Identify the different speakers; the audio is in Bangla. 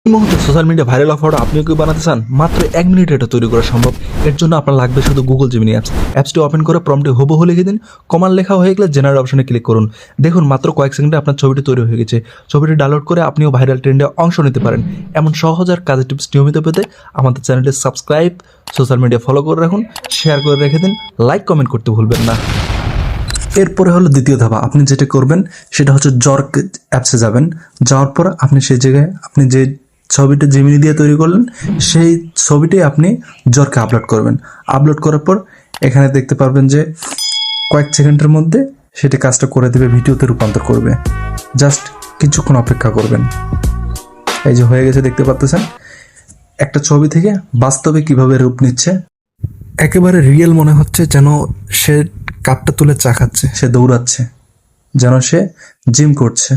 Speaker 1: এই মুহূর্তে সোশ্যাল মিডিয়া ভাইরাল হওয়াটা আপনিও কি বানাতে চান? মাত্র 1 মিনিটে এটা তৈরি করা সম্ভব। এর জন্য আপনার লাগবে শুধু গুগল জেমিনি অ্যাপসটি ওপেন করে প্রম্পটে হুবহু লিখে দিন। কমান্ড লেখা হয়ে গেলে জেনারেল অপশনে ক্লিক করুন। দেখুন মাত্র কয়েক সেকেন্ডে আপনার ছবিটি তৈরি হয়ে গেছে। ছবিটি ডাউনলোড করে আপনিও ভাইরাল ট্রেন্ডে অংশ নিতে পারেন। এমন সহজ আর কাজের টিপস নিয়মিত পেতে আমাদের চ্যানেলটি সাবস্ক্রাইব, সোশ্যাল মিডিয়া ফলো করে রাখুন, শেয়ার করে রেখে দিন, লাইক কমেন্ট করতে ভুলবেন না। এরপরে হলো দ্বিতীয় ধাপ। আপনি যেটা করবেন সেটা হচ্ছে জর্ক অ্যাপসে যাবেন। যাওয়ার পর আপনি সেই জায়গায় আপনি যে ছবিটা জেমিনি দিয়ে তৈরি করলেন সেই ছবিটি আপনি জর্কে আপলোড করবেন। আপলোড করার পর এখানে দেখতে পারবেন যে কয়েক সেকেন্ডের মধ্যে সেটি কাজটা করে দেবে, ভিডিওতে রূপান্তর করবে। জাস্ট কিছুক্ষণ অপেক্ষা করবেন। এই যে হয়ে গেছে, দেখতে পাচ্ছেন একটা ছবি থেকে বাস্তবে কিভাবে রূপ নিচ্ছে। একেবারে রিয়েল মনে হচ্ছে, যেন সে কাপটা তুলে চা খাচ্ছে, সে দৌড়াচ্ছে, যেন সে জিম করছে।